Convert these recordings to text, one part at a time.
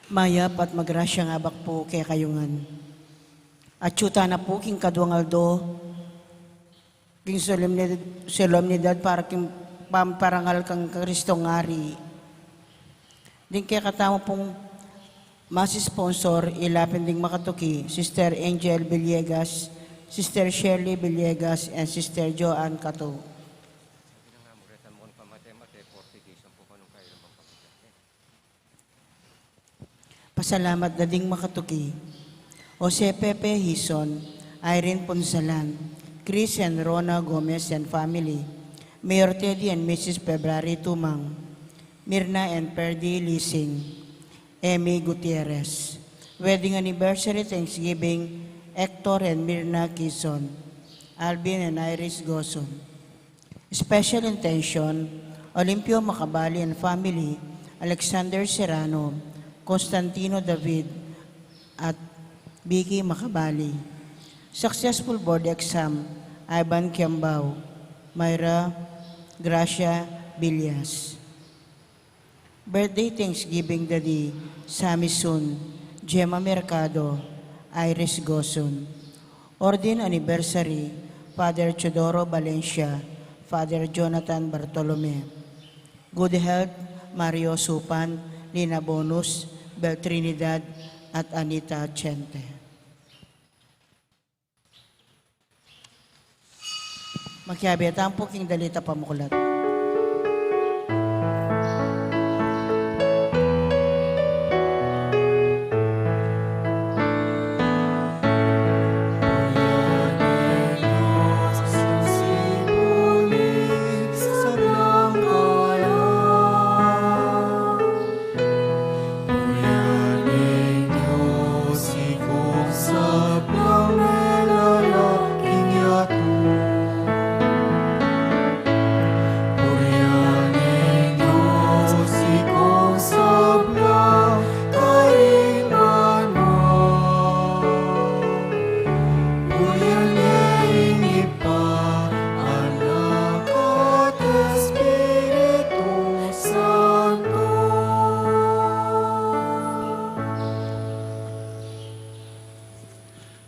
Mayap at magrasya nga bak po kay kayungan. At syuta na po king kaduangaldo, king solemnidad para king pamparangal kang Kristo ngari. Din kaya katamo pong masi-sponsor, ilapin ding makatuki, Sister Angel Villegas, Sister Shirley Villegas, and Sister Joanne Cato. Pasalamat na ding makatuki, Jose Pepe Hison, Irene Ponsalan, Chris and Rona Gomez and family, Mayor Teddy and Mrs. February Tumang, Mirna and Perdi Lising, Emmy Gutierrez. Wedding anniversary Thanksgiving, Hector and Mirna Quezon, Alvin and Iris Goson. Special intention, Olimpio Macabali and family, Alexander Serrano, Constantino David, at Vicky Macabali. Successful board exam, Ivan Kiambao, Myra Gracia Villas. Birthday Thanksgiving Daddy, Sammy Sun, Gemma Mercado, Iris Goson. Ordin Anniversary, Father Chodoro Valencia, Father Jonathan Bartolome. Good health, Mario Supan, Lina Bonus, Bel Trinidad, at Anita Chente. Makiabitan po king dalita pamukulat.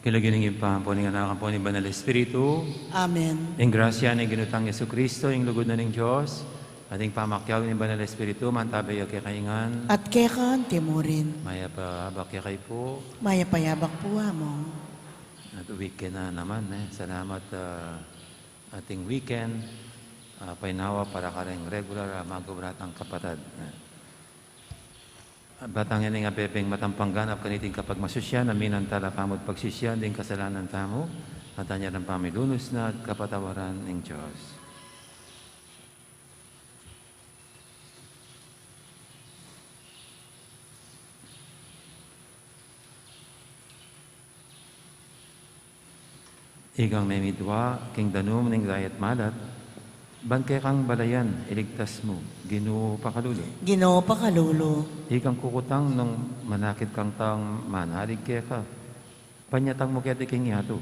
Kilagin pa po ng anak po ni Banal Espiritu. Amen. Ang grasya ng ginutang Yesu Kristo, ang lugod na ng Diyos, ating pamakyaw ni Banal Espiritu, mantabay kay kaingan. At kekan timurin. Maya pa bakya kay po. Maya payabak po mo. At weekend na naman. Salamat ating weekend. Painawa para ka rin regular magubrat ang kapatid. Batangin nga bebeng matampangganap kaniting kapag masusyan, amin ang talakamot pagsisyan, din kasalanan tamo, at anya ng pamilunos na kapatawaran ng Diyos. Igang may midwa, king danum ning dayat malat, bangke kang balayan, iligtas mo, Ginoo pakalulo. Ginoo pakalulo. Ikang kukutang nung manakit kang taong manalig kaya ka, panyatang mo kaya king yato.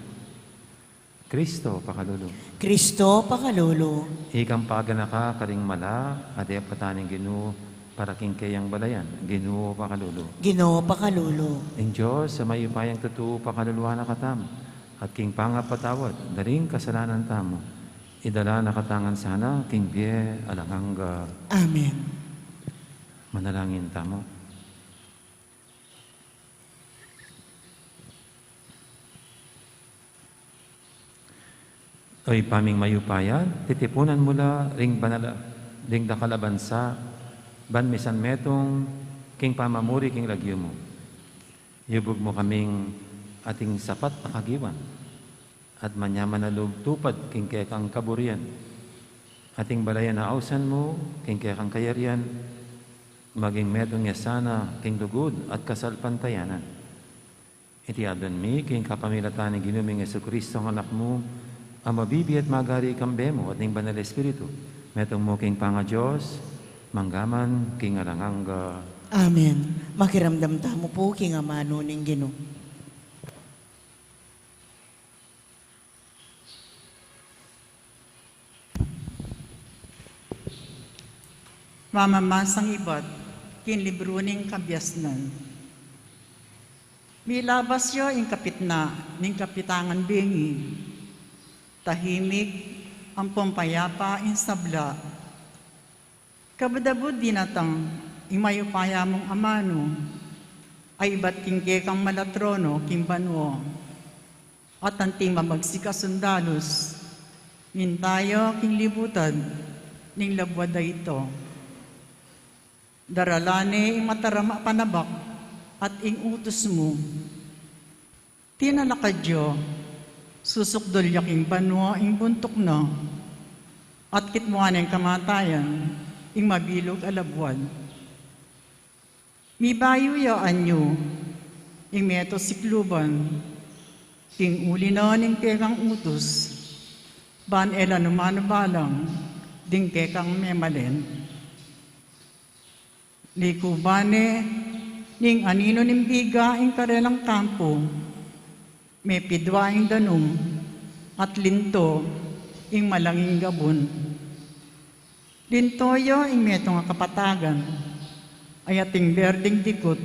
Kristo pakalulo. Kristo pakalulo. Ikang pagana ka karing mala, ade pataning Ginoo, para king kayang balayan, Ginoo pakalulo. Ginoo pakalulo. Ang Diyos sa mayupayang totoo pakaluluwa na katam, at king pangapatawad, daring kasalanan tamo, idala na katangan sana, king biye alangangga. Amen. Manalangin tamo. Oy paming mayupayan, titipunan mula ring dakalabansa, ban misan metong king pamamuri king lagyo mo. Yubog mo kaming ating sapat na kagiwan at manyaman na tupad king kekang kaburian. Ating balayan na ausan mo king kekang kayarian, maging metong yasana king lugod at kasalpantayanan. Iti adon mi king kapamilatan ni ginuming Jesucristo ang anak mo, ang mabibi at magari kambe mo at ning banal Espiritu. Metong mo king panga Diyos, manggaman king alangangga. Amen. Makiramdam tamo po king amano ning Ginoo. Mamamasang ibat, kin libro ning kabyasnan. Milabas yo ing kapitna, ning kapitangan bengi. Tahimik, ang pumpayapa in sabla. Kabadabod dinatang, ing mayupaya mong amano, ay iba't king kang malatrono, king banwo. At anting mamagsika sundalos, mintayo king libutan, ning labwada ito. Daralane ing matarama panabak at ing utos mo. Tinalakadyo, susukdol yaking banwa ing buntok na, at kitmuan ing kamatayan, ing mabilog alabwan. Mibayo ya anyo, ing meto sikluban, ing uli na ning kekang utos, ban elan umanabalang, ding kekang memalen. Likubane, ning anino nimbiga ing karelang kampo, may pidwa ing danum, at linto ing malanging gabon. Lintoyo ing metong kapatagan, ayating berding dikot,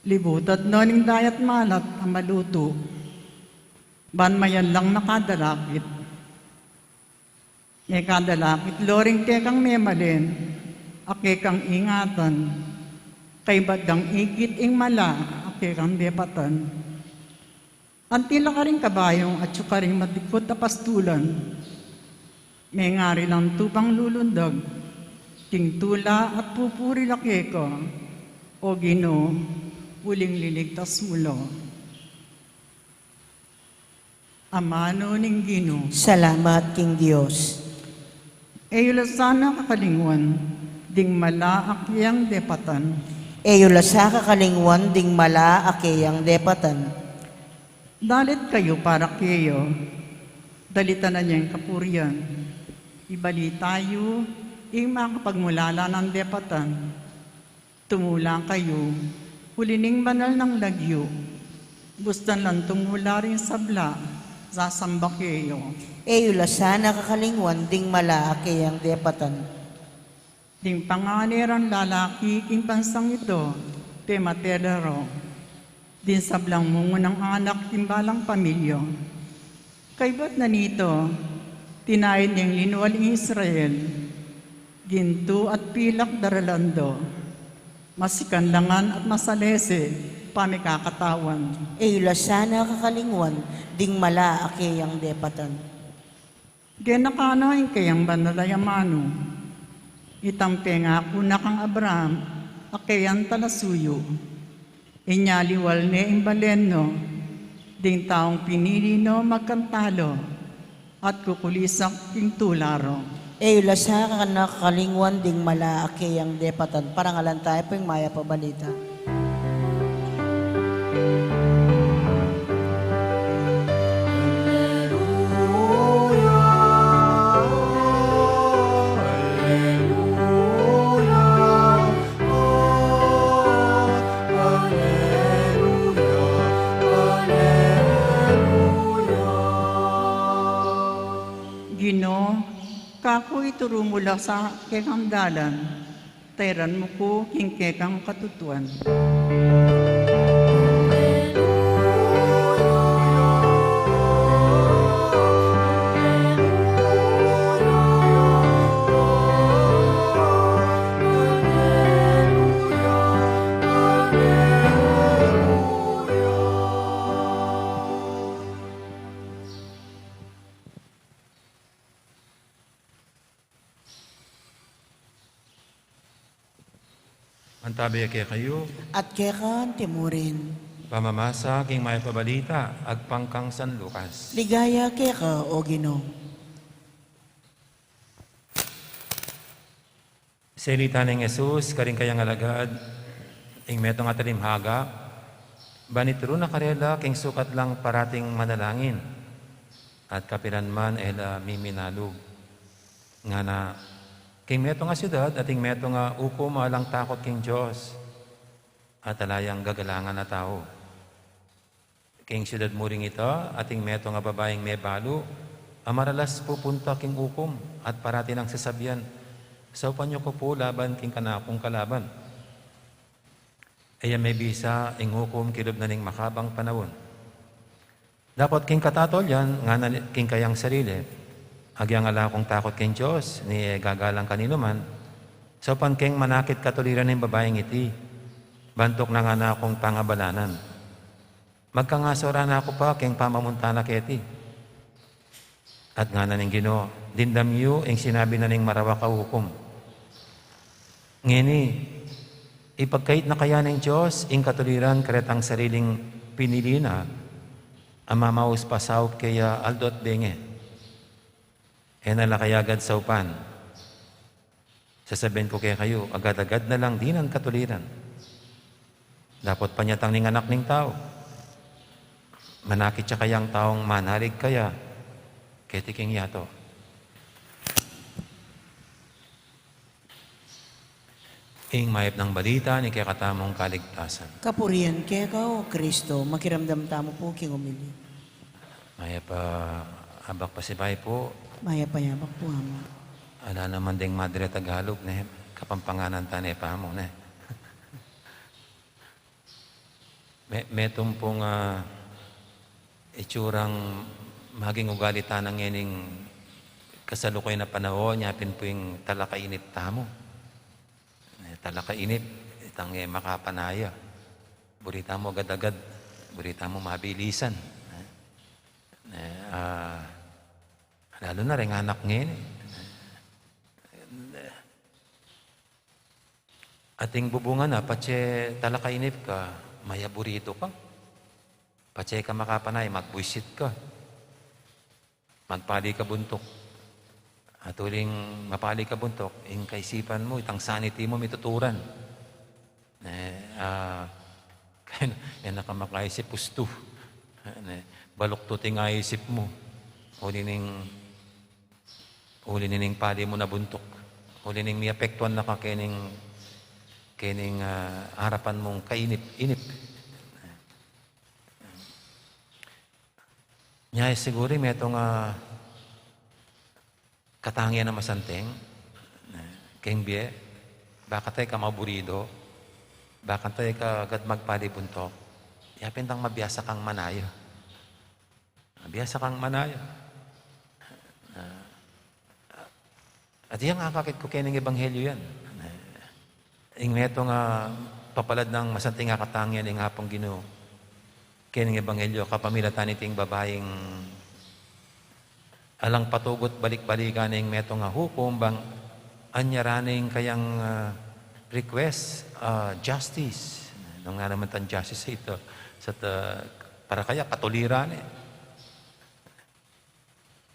libutat no ning dayat malat ang maluto, ban mayan lang nakadalakit. May kadalakit loring kekang memalen, ake kang ingatan, kay badang ikit ing mala, ake kang depatan. Antila ka rin kabayong at suka rin madikot na pastulan, may ngari lang tupang lulundag, ting tula at pupuri laki ko, o Ginoo, uling liligtas mulo. Amano ning Ginoo, Salamat king Dios. eyulasana kakalingwan, ding mala akyang depatan. Eyo lasa kakalingwan ding mala akeyang depatan. Dalit kayo para kayo, dalitan na niyang kapurian. Ibali tayo, ing makapagmulala ng depatan. Tumulang kayo, hulining banal ng lagyo. Bustan lang tumula rin sabla, sasamba kayo. Eyo lasa kakalingwan ding mala akeyang depatan. Ding panganirang lalaki, king pansang ito, te materero. Din sablang mungo ng anak, timbalang pamilyo. Kay ba't na nito, tinayin niyang linuwal ng Israel, ginto at pilak daralando, masikanlangan at masalese, pamikakatawan. Eyo lasa kakalingwan ding mala akeyang depatan. Genakano yung kayang bandalayamano, itampe nga kuna kang Abraham, akayang talasuyo. Inyaliwal ne imbaleno, ding taong pinili no magkantalo, at kukulisak ing tularo. Eyo lasa kakalingwan ding mala akeyang depatan. Parangalan tayo po yung maya pabalita. ituro mula sa kekang dalan, tayran mo ko king kekang katutuan. Antabi kaya kayo, At kekan timurin. pamamasa king may pabalita, agpangkang San Lucas. Ligaya keka o Ginoo. Salita ng Jesus, karing kayang alagad, ing metong atalimhaga, banitro na karela, king sukat lang parating manalangin, at kapilan man ela miminalog. Nga na, king metong nga syudad, at ing metong nga upo malang takot king Diyos, at alayang gagalangan na tao. King syudad muring ito, at ing metong nga babaeng may balo, amaralas pupunta king ukom, at parati ng sasabihan, sa upanyo ko po laban king kanakong kalaban. Aya may bisa ing hukom kilob na ning makabang panahon. Dapat king katatol yan, nga na king kayang sarili. Agyang ala kong takot king Diyos, ni gagalang kanino man. Sa upan king manakit katuliran ng babaeng iti. Bantok na nga na akong pangabalanan. Magkangasora na ako pa king pamamuntana keti. At nga na ning Ginoo, dindamyo ing sinabi na ning marawa ka hukom. Ngini, ipagkait na kaya ng Diyos, ing katuliran karetang sariling pinili na, ang mamaus pasaw kaya aldot benge. E nalakayagad sa upan. Sasabihin ko kaya kayo, agad-agad na lang din ang katuliran. Dapat panyatang ning anak ning tao. Manakit siya kayang taong manalig kaya, ketiking yato. Ing mayap ng balita ni kakatamong kaligtasan. Kapurian keka o Kristo, makiramdam tamo po king umili. Mayap abak pasibay po. Maya payabak po amo. Ala naman ding Madre Tagalog ne kapampanganan tane pa mo ne. Metong pong itsurang maging ugali tanang yening kasalukoy na panahon yapin po yung talakainit tamo. Talakainit itang makapanaya. Burita mo agad-agad, burita mo mabilisan. Lalo na rin anak ngayon. Ating bubungan na, patse talakainip ka, mayaburito ka. Patse ka makapanay, magbuisit ka. Magpali ka buntok. At uling mapali ka buntok, ing kaisipan mo, itang sanity mo, mituturan. Kaya nakamakaisip pusto. Balok tuting isip mo. Huli nining pali mo na buntok. Huli ning may apektuan na ka kening harapan mong kainip-inip. Nya siguro may itong katangian na masanteng, keng biye, baka tayo ka maburido, baka tayo ka agad magpali buntok, yapin tang mabiyasa kang manayo. Mabiyasa kang manayo. At yung kakakit ko kening ebanghelyo yan. Ing meto nga papalad ng masanting nga katangian ing hapong Ginoo. Kening ebanghelyo kapamilatan iting babaeng alang patugot balik-balikan ng meto nga hukom bang anyaraning kayang request justice. Nung nga naman tan justice ito para kaya katuliran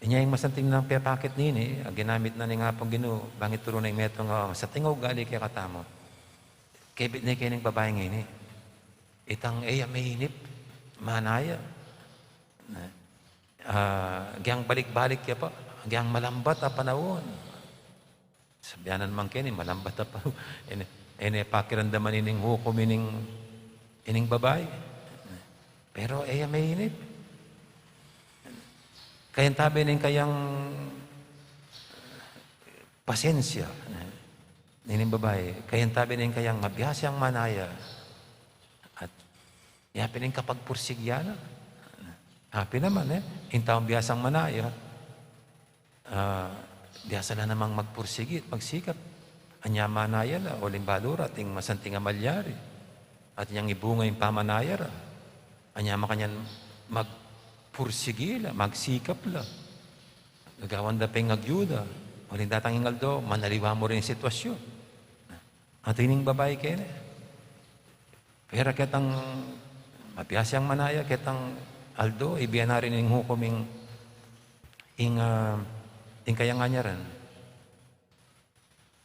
Inya yung masanting ng pepakit nini, ginamit na ni nga pong Ginoo, bangit turo na yung meto nga sa tingaw gali kaya katamo. Kebit na kayo ng babaeng ini. Itang may hinip, manaya. Giyang balik-balik ya pa, giyang malambat a panahon. Sabihanan man kini, malambat a panahon. Ene pakirandaman ining hukom ining babae. Pero may hinip. Kayang tabi ning kayang pasensya. Nining babae, kayan tabi ning kayang mabiyasang manaya at yapin ning kapag pursigyana. Happy naman yung taong biyasang manaya, biyasa na namang magpursigit, magsikap. Anya manaya la, o limbalura, ting masanting amalyari. At niyang ibunga yung pamanaya ra. Anya makanyan magpursigi la, magsikap la. Nagawan da peng agyuda. O datang ingaldo, manaliwa mo rin yung sitwasyon. At ining babae kene. Pero ketang mabiyasang manaya, ketang Aldo, ibiyan na rin yung hukuming ing kayang nya rin.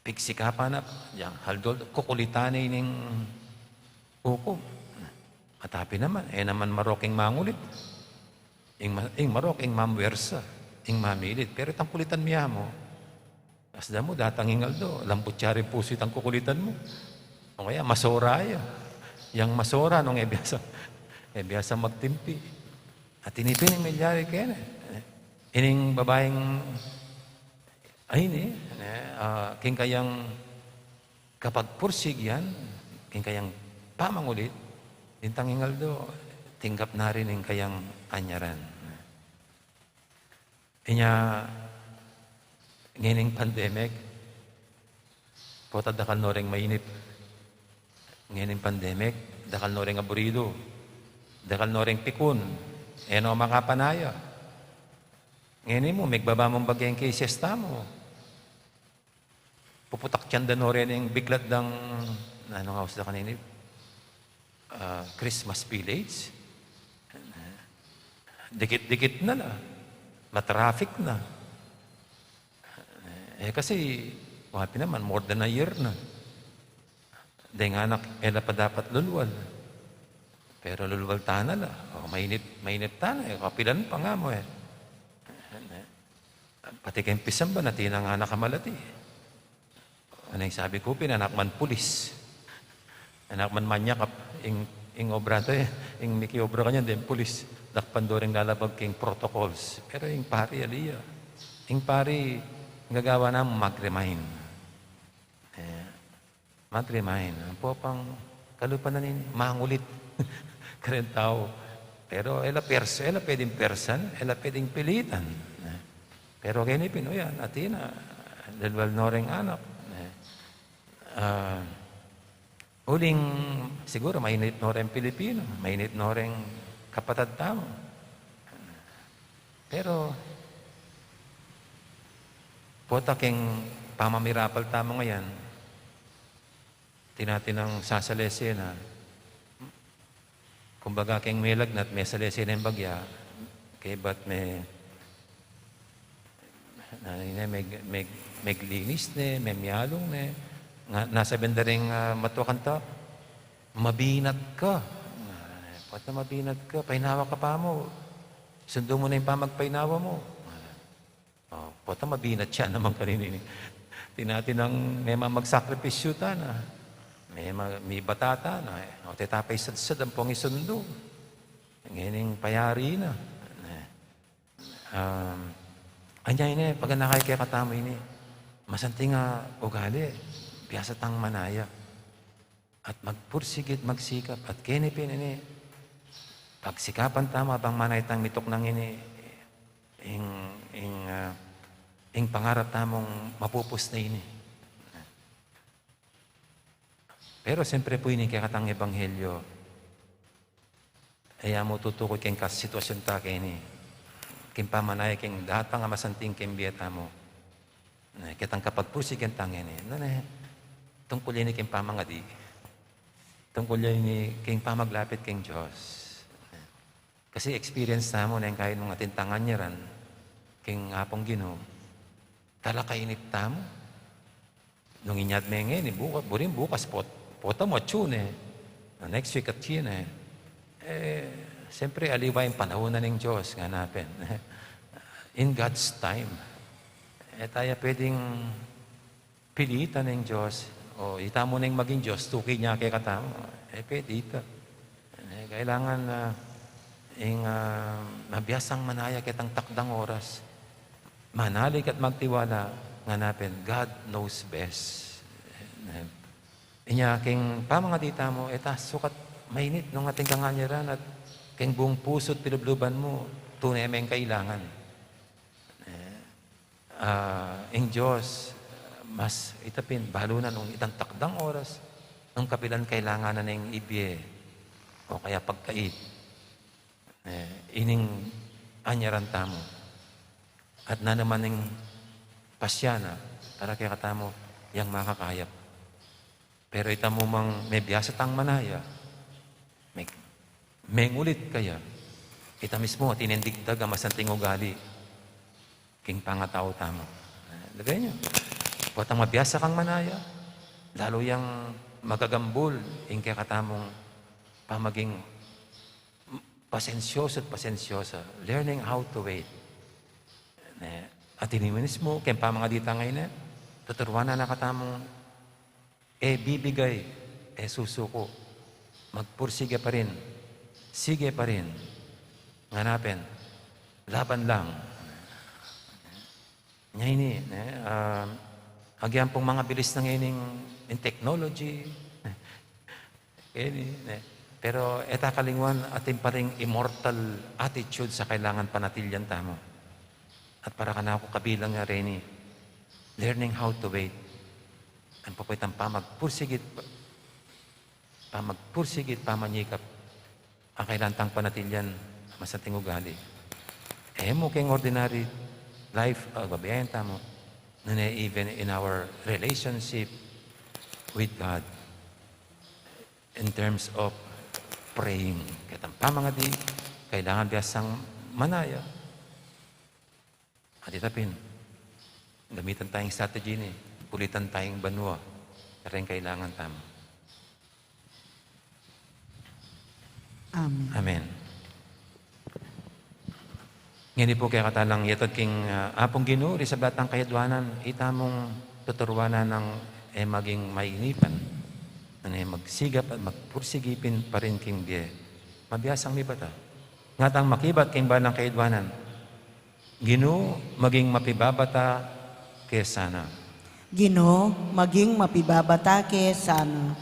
Pigsikapan na, yang Aldo, kukulitan na yung hukom. At happy naman, naman maroking mangulit. Ing maroking mamwersa, ing mamilit. Pero itang kulitan miya mo, asda mo, datang ing Aldo, lamputsari puso itang kukulitan mo. O kaya, masora ya. Yang masora, nung biyasa magtimpi. At inipin yung milyari kaya na. Ining babaeng, king kayang kapag pursig yan, king kayang pamangulit, tintang ingaldo, tinggap na rin yung kayang anyaran. Inya, ngayon pandemic, potad dakal noring mainip. Ngayon pandemic, dakal noring aburido, dakal noring pikun, makapanaya. Ngayon mo, magbaba mong bagyang kay siyesta mo. Puputak tiyan dan rin yung biglat ng, ano nga usda kanina, Christmas village. Dikit-dikit na na. Matraffic na. Kasi, happy naman, more than a year na. Dahil nga anak, pa dapat lulwal. Pero lulwal tana la. Mainit tana. Kapilan pa nga mo Pati kayong pisang ba, natin ang anak kamalati. Ano yung sabi ko, pinanak man pulis. Anak man manyakap, ing obra to ing miki obra kanya, din pulis. Dakpan do rin lalabag king protocols. Pero yung pari, aliya. Yung pari, gagawa na mag-remind. Mag-remind. Ang po pang kalupan na mangulit. Karen tao. Pero ela pwedeng person, ela pwedeng pilitan. Pero kaya ni Pinoy yan, atina, dalwal noring anak. Uling, siguro, mainit noring Pilipino, mainit noring kapatid tamo. Pero, pota king pamamirapal tamo ngayon, tinatinang sasalese na, kumbaga king may lagnat, may salese na yung bagya, kaya ba't may glinis ne, may miyalong ne, nasa bendaring matukanta, mabinat ka. Pata mabinat ka, painawa ka pa mo. Sundo mo na yung pamagpainawa mo. Pata mabinat siya naman kanini. Tinatinang may magsakripisyo ta na. May batata na. O tetapay sad-sad ang pong isundo. Ngayon payari na. Anya ini, pag nakay kaya katamo ini, masanting ugali, biyasa tang manaya. At magpursigit, magsikap, at kinipin ini, pagsikapan tama, bang manay tang mitok nang ini, ing pangarap tamong mapupus na ini. Pero siyempre po ini kaya katang ebanghelyo, ay mo tutukoy keng sitwasyon ta kaya ini. Kim pamanay king data nga masanting kim biyata mo. Kitang kapag pusig ang tangin tungkol yun kim pamangadi. Tungkol yun king pamaglapit king Diyos. Kasi experience na mo na yung kahit nung atintangan niya ran, king apong Ginoo, talakainip ta mo. Nung inyad menge, burin bukas pota mo tune next week at yun siyempre, aliwa yung panahon na ng Diyos nga natin. In God's time. Tayo pwedeng pilitan ng Diyos. O itamo na yung maging Diyos, tuki niya kay katamo. Pwede ito. Kailangan mabiyasang manaya kitang takdang oras. Manalig at magtiwala. nganapin, God knows best. Inya, king pamangatita mo, eta sukat mainit nung ating kanganyaran at king buong puso't pilubluban mo, tunay may kailangan. Ing Diyos, mas itapin, bahalunan nung itang takdang oras, nung kapilan kailangan na ng ibye, o kaya pagkait, ining anyaran tamo. At na naman ng pasyana, para kaya katamo, yang makakayap. Pero ita mo mang may biyasa tang manaya, may ngulit kaya, ita mismo tinindigdag ang masanting ugali, king pangatao tamo. Lagay nyo, buat ang mabiyasa kang manaya, lalo yang magagambol, ing kaya katamong pamaging pasensyoso at pasensyosa, learning how to wait. At inimanis mo, kaya pa mga dita ngayon tuturuan na nakatamong, bibigay, susuko, magpursige pa rin, sige pa rin, nganapin, laban lang. Ngayon agyan pong mga bilis na ngayon in technology, pero eta kalingwan atin pa rin immortal attitude sa kailangan panatilyan tamo. At para ka na ako kabilang nga rin learning how to wait. Ang papuitang pamagpursigit, pamanyikap, ang kailantang panatilyan, masating ugali. Mo kayong ordinary life, gabiyayan tamo, even in our relationship with God, in terms of praying. Katang pamangadi, kailangan biyasang manaya. At itapin, gamitan tayong strategy ni, pulitan tayong banwa, pero yung kailangan tamo. Amen. Amen. Ngayon po kaya katalang yatod king apong Ginoo sa batang kayadwanan, itamong tuturuanan ng maging mainipan, magsigap at magpursigipin pa rin king biye. Mabiyasang mi bata. Ngatang makibat king ba ng kayadwanan, Ginoo maging mapibabata kesana. Ginoo, maging mapibabata sana.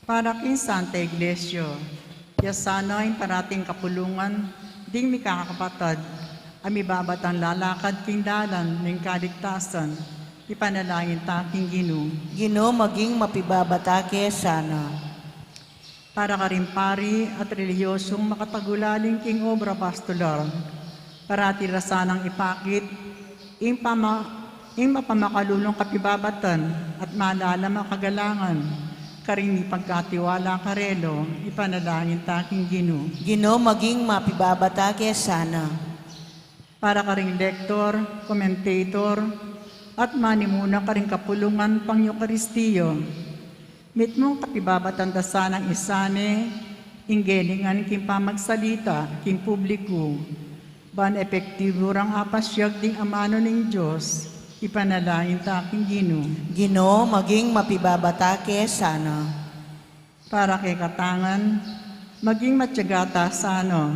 Para king Santa Iglesia, yasana yung parating kapulungan, ding mi kakakapatad, ami babatang lalakad king dalan ng kaligtasan, ipanalangin taking Ginoo. Ginoo, maging mapibabata sana. Para karimpari at reliyosong makatagulaling king obra pastoral, parati rasanang ipakit, ing mapamakalulong kapibabatan at maalala makagalangan, karing pagkatiwala karelo, ipanalangin taking Ginoo. Ginoo, maging mapibabata sana. Para karing lektor, commentator, at manimuna karing kapulungan pang Eukaristiyo, mit mong kapibabatan dasanang isane, inggelingan king pamagsalita, king publiko, ban epektibo rang apasyag ding amano ng Diyos, ipanalangin taking Ginoo. Ginoo, maging mapibabata sana. Para kay katangan, maging matsyagata sano,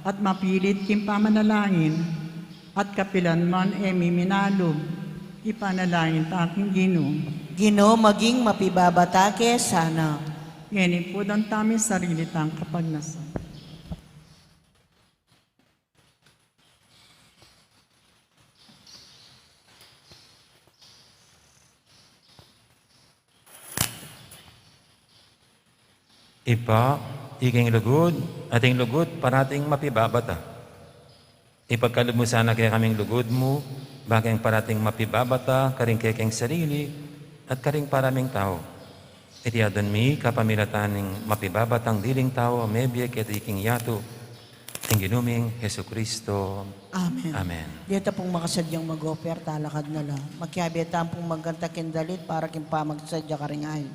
at mapilit king pamanalangin, at kapilan man miminalog, ipanalangin taking Ginoo. Ginoo, maging mapibabata sana. Ngayon po ang tami sarili tang kapagnasan. Ipa, iking lugod, ating lugod, parating mapibabata. Ipagkalumusan na kaya kaming lugod mo, bagay parating mapibabata, karing kekeng sarili, at karing paraming tao. Itiyadan mi, kapamilatan ng mapibabatang diling tao, mebye ketiking yato, ang ginuming Heso Kristo. Amen. Amen. Dito pong makasadyang mag-offer, talakad na lang. Magkiabitan pong magkanta kindalit para kin pa magsadya karingayon.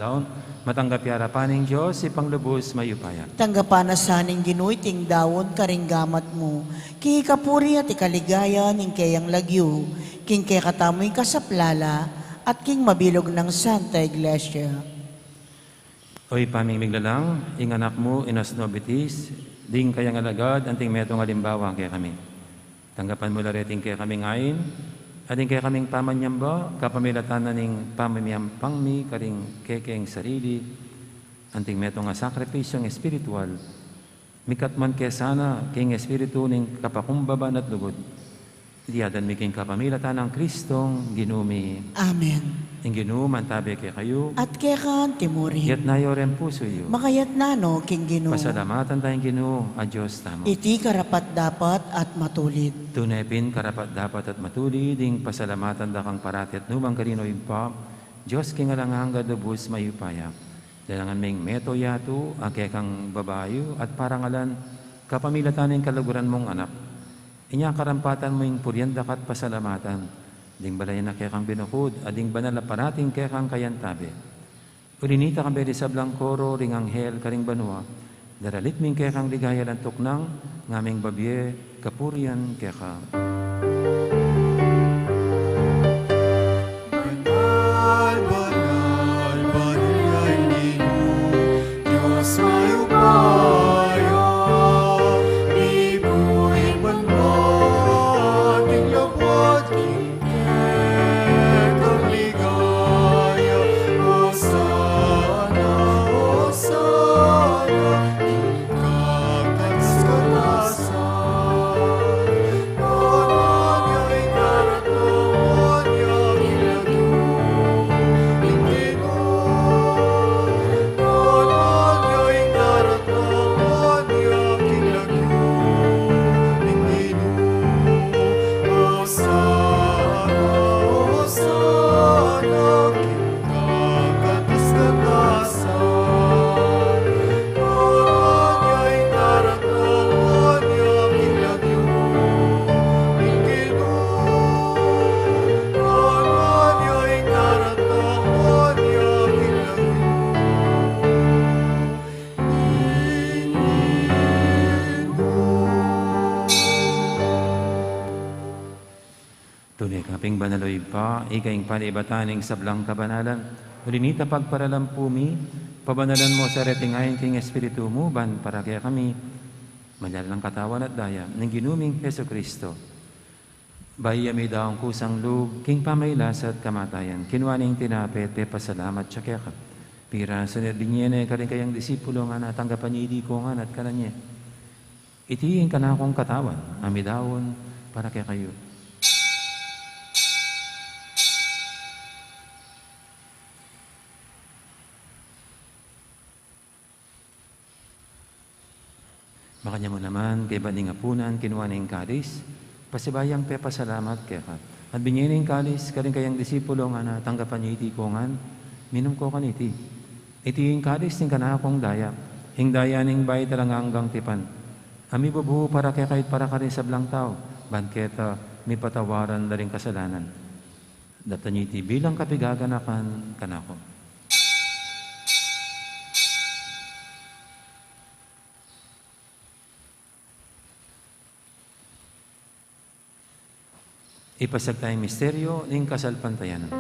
daon, matanggap yara paning Diyos, ipanglubos mayupaya. Tanggapan na saning ginuiting dawon karinggamat mo. Kay kapuri at ikaligaya ning kayang lagyo. King kay katamoy kasaplala at king mabilog ng Santa Iglesia. Oy pamimiglalang, ing anak mo, inas nobitis, ding kayang alagad, anting metong alimbawa kay kami. Tanggapan mo lareting kay kami ngayon, ading kay kaming pamanyamba, kapamilatan na ning pamimiyampang mi, karing kekeng sarili, anting metong nga sakripisyong espiritual, mikatman kay sana, king espiritu ning kapakumbaban at lugod. Diyadan mi king kapamilatan ng Kristong ginumi. Amen. Ing ginuman tabi kay kayo, At kaya kan timuri. yat na yorem puso yo. Makayat na no, king Ginoo. Pasalamatan tayong Ginoo, a Diyos tamo. Iti karapat dapat at matulid. Tunepin karapat dapat at matuli, ding pasalamatan da kang parati at numang karino impa, Diyos king alanghanga dubos mayupaya. Dalangan ming meto yato, ake kang babayo, at parangalan, kapamilatan ng kalaguran mong anak. Inya karampatan mo yung puryanda kat pasalamatan. Ding balay na kekang binukod, ading banal na parating kekang kayantabi. Ulinita kang beri sa blangkoro, ring anghel, karing banua, daralit ming kekang ligaya lang tuknang, ngaming babye, kapurian keka. Banal, banal, banal ay Ginoo, Diyos mayupaya. Ibuhin man mo ating labot, kekang ligaya. Hosana, Hosana, ikakatas-katasan. Nonon yo'y naraton, yung ilagyo, Ginoo. Nonon yo'y naraton, yung ilagyo, Ginoo. Hosana, Hosana, ikakatas-katasan. Nonon yo'y naraton, yung ilagyo, Ginoo. Nonon yo'y naraton, yung Tunay kaping banaloy pa, ikaing panibataning sablang kabanalan, ulinita pagparalampumi, pabanalan mo sa retingayin king espiritu mo, ban para kaya kami, madalang katawan at daya, ng ginuming Heso Kristo. Bahaya may daong kusang lug, king pamaylas at kamatayan, kinwaning tinapet, te pasalamat siya kaya ka. Pira sa nerdinyene, karing kayang disipulo nga natanggapan niya ko nga at kananya. Itiing ka na akong katawan, amidawon, para kaya kayo. Makanya mo naman, kay baning apunan, kinuha na yung kalis, pasibayang pe pasalamat kaya ka. At binyan yung kalis, karing kayang disipulo nga na tanggapan niya iti kongan, minum ko kaniti. Iti yung kalis, ting kanakong daya, hing daya ning bay talaga hanggang tipan. Ami babuho para kaya kahit para ka rin sa blang tao, banketa, may patawaran na rin kasalanan. Data niya iti bilang kapigaganakan kanako. Ipasag tayong misteryo ng kasalpantayanan.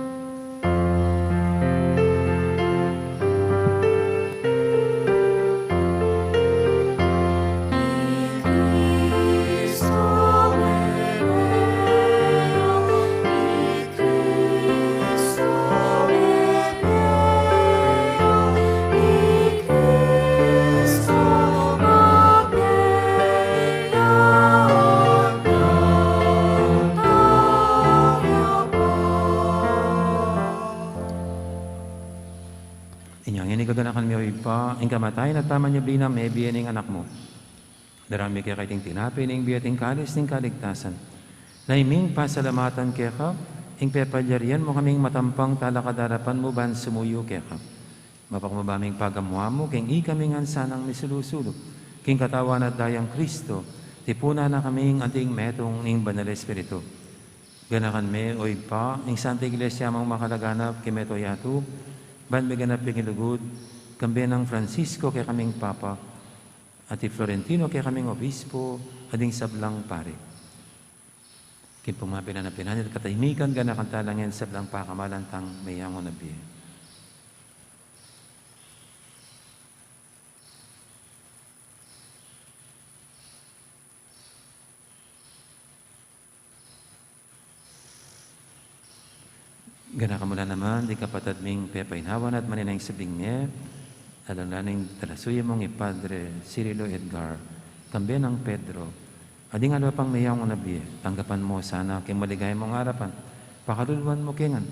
Inyang inigaganakan mi pa, ang kamatayan at tama niya binam, may biyaning anak mo. Darami kaya kaiting tinapin, ang biyating kalis ng kaligtasan. Naiming pasalamatan kaya ka, ang pepalyarian mo kaming matampang talakadarapan mo ban sumuyo kaya ka. Mapakumabaming pagamuha mo, king ikaming ansanang misulusulog, king katawan at dayang Kristo, tipuna na kaming ating metong ng banal espiritu. Ganakan me, oy pa, ang Santa Iglesia mong makalaganap, kimeto yatu, ban may ganap yung ilugod, kambi ng Francisco kay kaming Papa, at Florentino kay kaming Obispo, ading sablang pare. Kin pumabi na pinanit katahimikan gana kantalangin sablang pakamalantang mayang o nabi. Gana ka mula naman, di kapatid ming pepainawan at maninayang sabing niya, alalaning talasuya mong ipadre Cirilo Edgar, kambi ng Pedro, ading ano pang mayang mo nabi, tanggapan mo sana king maligay mong harapan, pakaluluan mo kingan,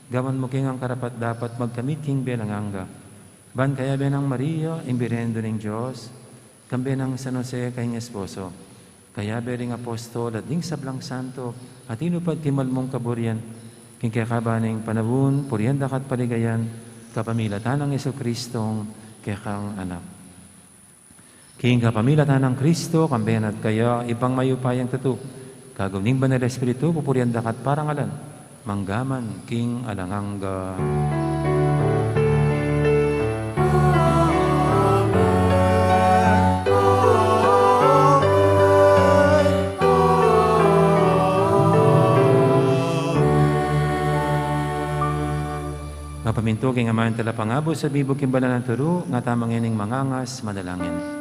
gawan mo kingang karapat dapat magkamit king belanganga, ban kaya benang Maria, imbirendo ng Diyos, kambi ng San Jose kayong esposo, kaya bering apostol at ding sablang santo, at inupad kimal mong kaburian, king kakabaning panabun, purienda kat paligayan, kapamilatan ng Jesucristong kekang anak. King kapamilatan ng Kristo, kambayan at kaya ipang mayupayang tatu, kagawning banal Espiritu, pupurienda kat parangalan, manggaman, king alanganga. Mapaminto king amahan tala pangabo sa bibog kimbala ng turo, nga tamang ining mangangas, madalangin.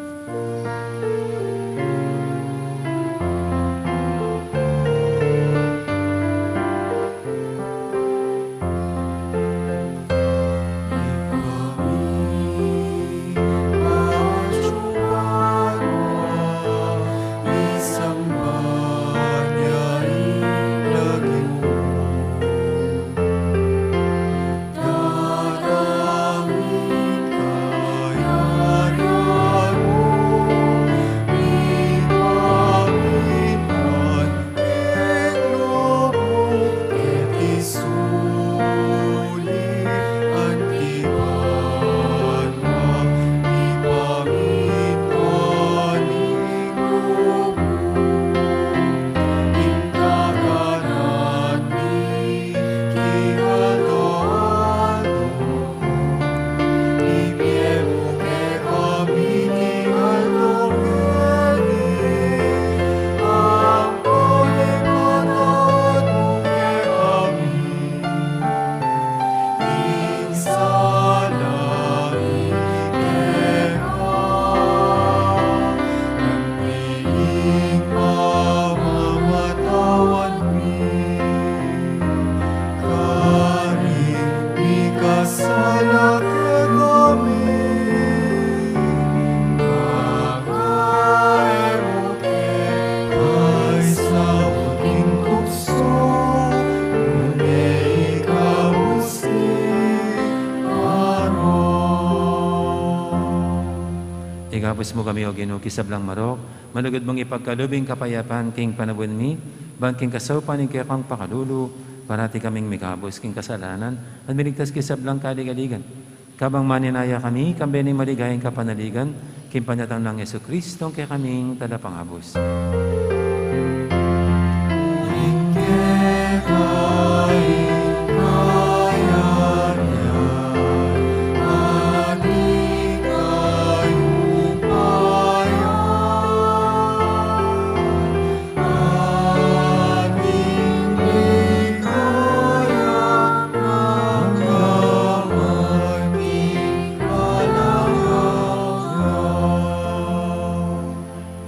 Igapos mo kami o Ginoo kisablang marok, manugod mong ipagkalubing kapayapan king panabun mi, ban king kasaupan king kang pakalulu, parati kaming mikabos king kasalanan, at miligtas kisablang kaligaligan. Kabang maninaya kami, kambening maligayang kapanaligan, king panyatang ng Jesucristo, kaya kaming talapangabos.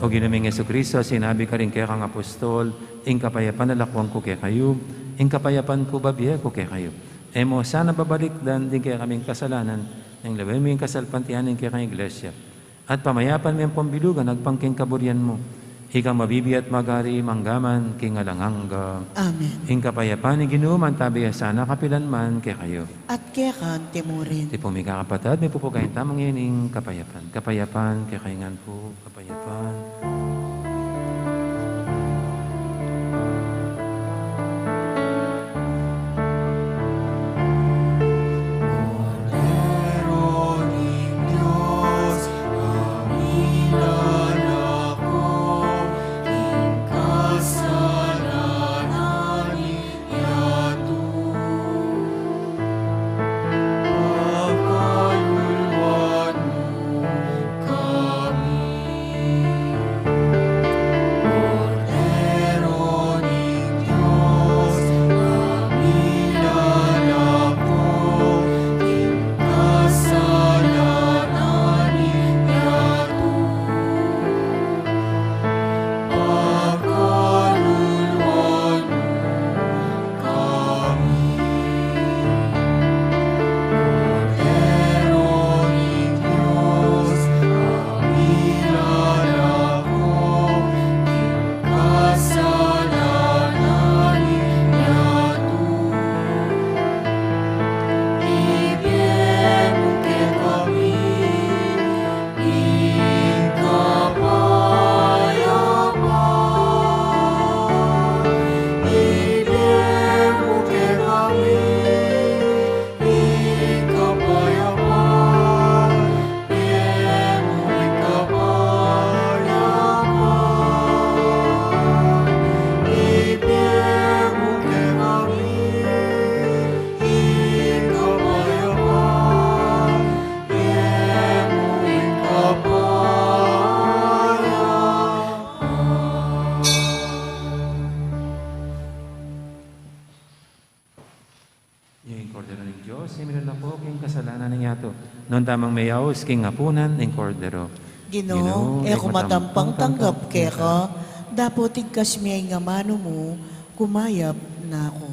O ginaming Jesucristo, sinabi ka rin kaya kang apostol, ing kapayapan na lakwang ko kaya kayo, ing kapayapan ko babiya ko kaya kayo. Emo, sana babalik dan din kaya kaming kasalanan, ng labay mo yung kasalpantianin kaya kang iglesia. At pamayapan mo yung pambilugan, nagpangking kaburian mo. Ikaw mabibi at magari, manggaman, king alanganga. Amen. Ing kapayapan ni ginuman, tabi sana kapilan man kaya kayo. At kaya kan timurin. Di po may kakapatad, may pupugayin tamang yaning kapayapan. Kapayapan, kaya kaingan po, kapayapan. king kasalanan ng yato. Non tamang mayaos king hapunan ng kordero. Ginoo, e kumatampang tanggap keka, dapat tigkas miyay nga mano mo, kumayap na ako.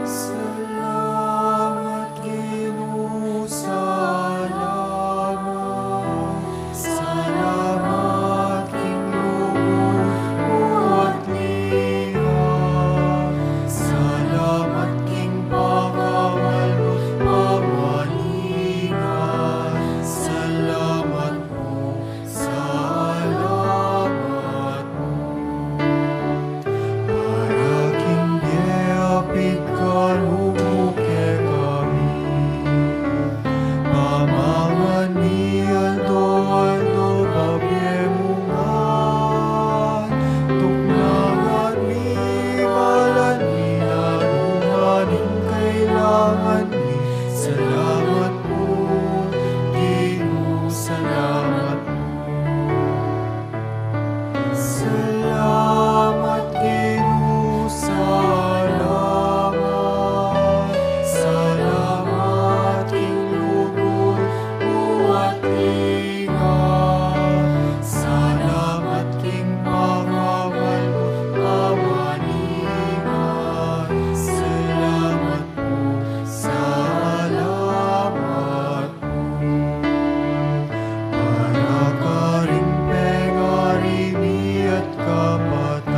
Salamat, Ginoo, salamat. Salamat, King lubos buhat liha. Salamat, King pagkamalbos pamalingan. Salamat po, salamat po. Para King Beapit kalubuke kami. Pamangan ni Aldo babyemungan. Tuklangan ni balaninan, umaning kailangan ni. Salamat po, Ginoo, salamat po. Salamat, Ginoo, salamat. Salamat, King lubos buhat liha. Salamat, King pagkamalbos pamalingan. Salamat po, salamat po. Para ka rin pengarimi at kapatid,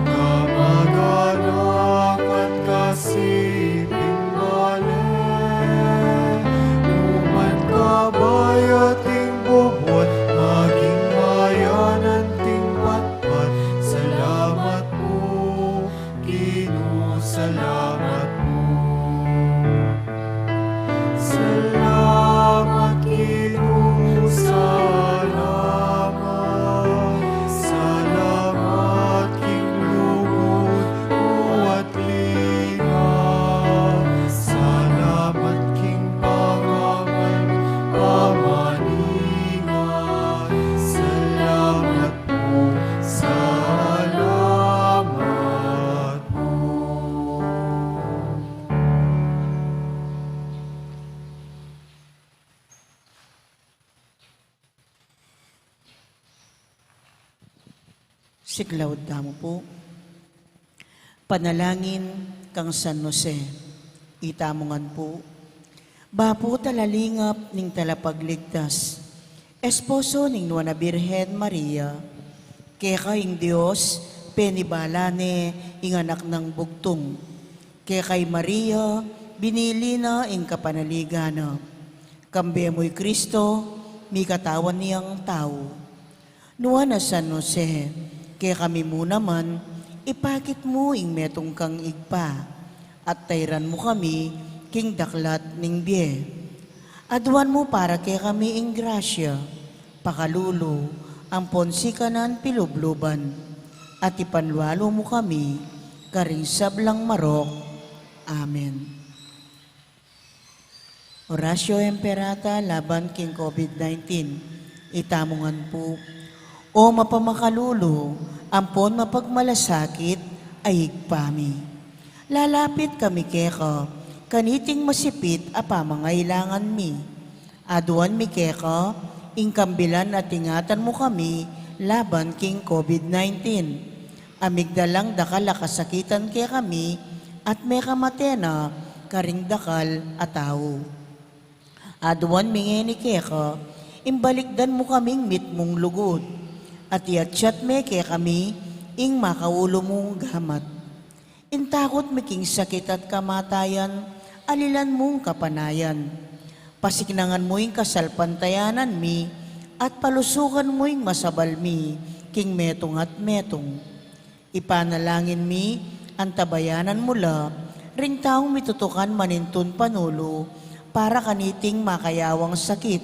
kamag-anak at kasiping balik. Luman kabay ating bubot, maging mayanan ting patpat. Salamat po, Ginoo, salamat po. Salamat, Ginoo, salamat. Salamat, King lubos buhat liha. Salamat, King pagkamalbos pamalingan. Salamat po, salamat po. Siglawd damo po. Panalangin kang San Jose, itamongan po. Bapo talalingap ning talapagligtas, esposo ning Nuana Birhen Maria, kaya ing Diyos, penibalane ing anak ng bugtong, kaya kay Maria, binili na ing kapanaligana, kambe mo'y Kristo, mi katawan niyang tao. Nuana San Jose, kaya kami mo naman, ipakit mo ing metong kang igpa, at tayran mo kami, king daklat ning biye. Aduan mo para kay kami ing grasya, pakalulo, ang ponsikanan pilubluban, at ipanwalo mo kami, karing sablang marok. Amen. Orasyo Emperata laban king COVID-19, itamongan po. O mapamakalulo, ampon mapagmalasakit, ay higpami. Lalapit kami keka, kaniting masipit apa mangailangan mi. Aduan mi keka, ingkambilan at ingatan mo kami, laban king COVID-19. Amigdalang dakal kasakitan kaya kami, at may kamatena, karing dakal at tao. Aduan mi ngeni keka, imbalikdan mo kaming mitmong lugod. At iatsyat me kaya kami, ing makaulo mong gamat. Intakot miking sakit at kamatayan, alilan mong kapanayan. Pasiknangan mo ing kasalpantayanan mi, at palusukan mo ing masabal mi, king metong at metong. Ipanalangin mi, ang tabayanan mula, ring taong mitutukan manintun panulo, para kaniting makayawang sakit,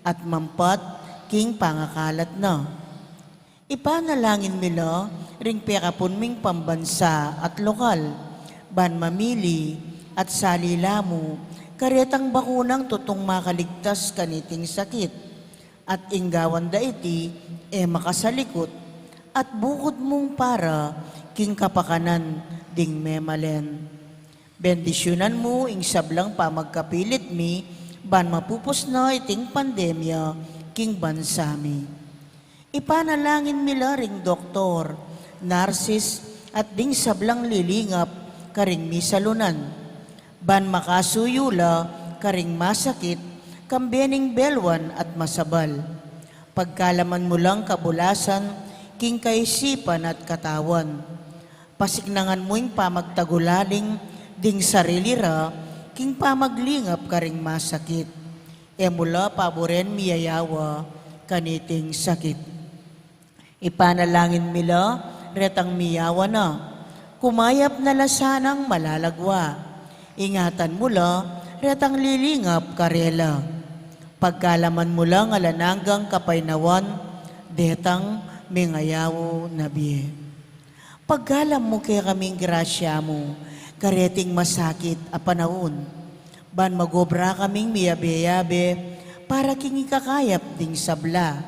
at mampat king pangakalat na. Ipanalangin nila, ring pekapun ming pambansa at lokal, ban mamili at salilamu, karetang bakunang tutong makaligtas kaniting sakit, at inggawan daiti, makasalikot, at bukod mong para, king kapakanan, ding memalen. Bendisyonan mo, ing sablang pamagkapilit mi, ban mapupos na iting pandemya, king bansami. Ipanalangin nila ring doktor, narsis, at ding sablang lilingap, karing misalunan. Ban makasuyula, karing masakit, kambening belwan at masabal. Pagkalaman mo lang kabulasan, king kaisipan at katawan. Pasignangan mo'y pamagtagulaling, ding sarili ra, king pamaglingap karing masakit. Mula paboren miyayawa, kaniting sakit. Ipanalangin nila, retang miyawa na, kumayap na lasanang malalagwa. Ingatan mula, retang lilingap karela. Pagkalaman mo lang alananggang kapaynawan, detang mingayawo nabiye. Pagkalam mo kaya kaming grasya mo, kareting masakit a panahon. Ban magobra kaming miyabe-yabe, para king ikakayap ding sabla.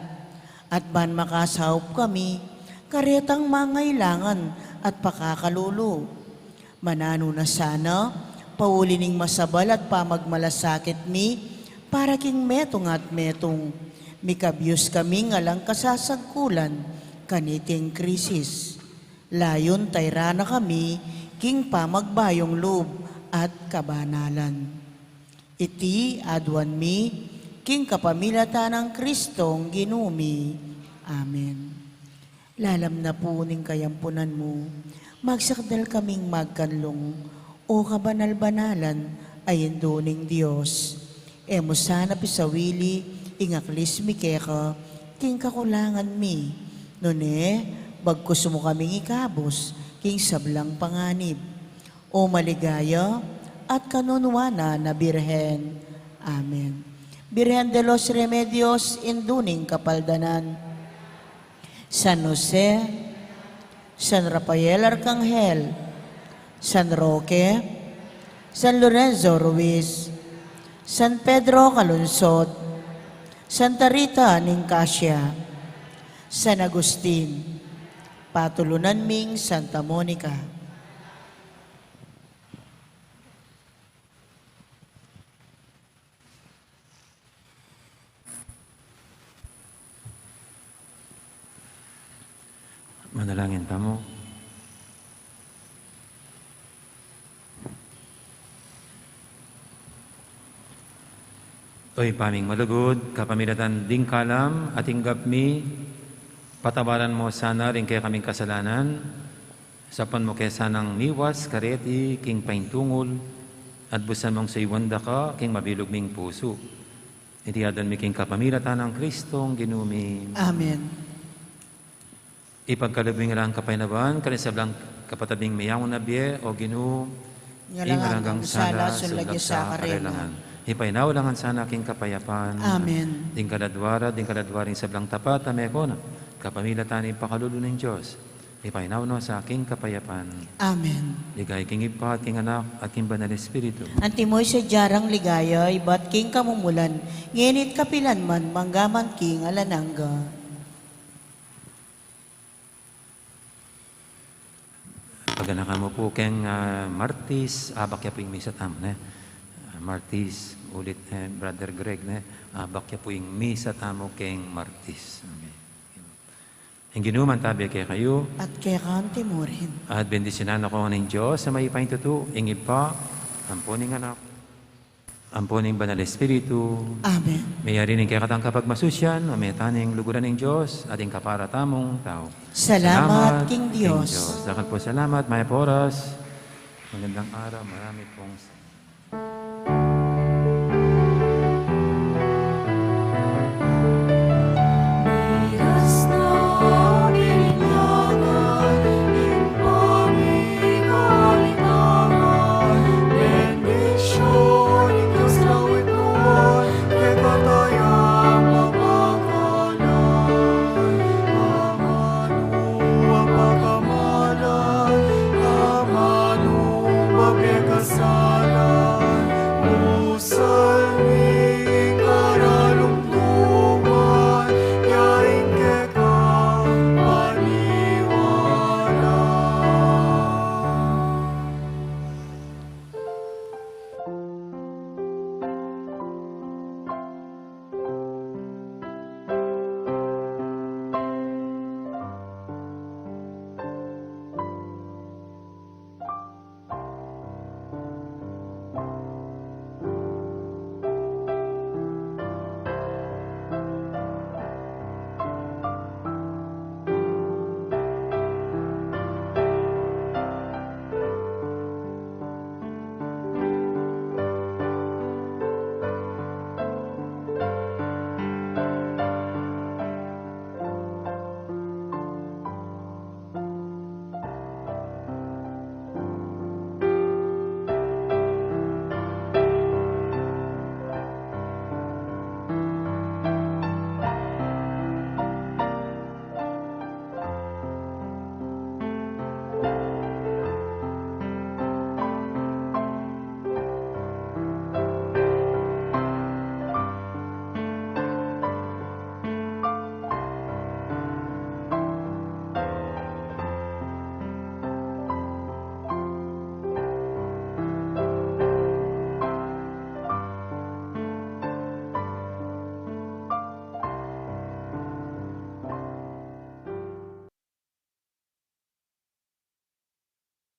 At ban makasahop kami, karetang mangailangan at pakakalulo. Manano na sana, paulining masabal at pamagmalasakit mi, para king metong at metong, mikabyos kaming alang kasasagkulan, kaniting krisis. Layon tayrana kami, king pamagbayong loob at kabanalan. Iti adwan mi, king kapamilatan ng Kristong ginumi. Amen. Lalam na po ning kayampunan mo, magsakdal kaming magkanlong, o kabanal-banalan ay ning Diyos. Emo sana pisawili, ingaklis mi keka, king kakulangan mi. Nune, bagkus mo kaming ikabos, king sablang panganib. O maligaya at kanunwana na Birhen. Amen. Birhen de los Remedios, induning kapaldanan. San Jose, San Rafael Arcangel, San Roque, San Lorenzo Ruiz, San Pedro Calungsod, Santa Rita Nicasia, San Agustin, patulunan ming Santa Monica. Manalangin tamo. Oy paming malugod, kapamilatan ding kalam, ating gapmi, patawaran mo sana rin kaya kaming kasalanan, sapan mo kaya sanang miwas, kareti, king paintungol, at busan mong sa iwanda ka, king mabilog ming puso. Itiyadan mi king kapamilatan ng Kristong ginumi. Amen. Ipagkalabing lang kapainaban, kanisablang kapatabing mayamon na biye o ginu, Ngalangang sala, sulagya sa karelangan. Ipainaw langan sana aking kapayapan. Amen. Ding kaladwaring sablang tapat, ameko na, kapamilatan ipakalulu ng Diyos. Ipainaw no sa aking kapayapan. Amen. Ligay king ipa at king anak at king banal espiritu. Antimoy sa jarang ligaya, ibat king kamumulan, ngenit kapilan man, manggaman king alanangga. Paganakan mo po keng Martis, abak ya po yung misa tam, Martis, ulit Brother Greg, abak ya po yung misa tamo keng Martis. Amen. Ang ginuman tabi kay kayo, At kaya kanti mo rin. at bendisyonan ako ng Diyos sa may paintuto, ingi pa, amponing anak, amponing banal espiritu, Amen. may arinig kaya katang kapag masusyan, may taning luguran ng Diyos, ating kapara tamong tao. Salamat, King Diyos. Dakan po salamat, may oras. Magandang araw, marami pong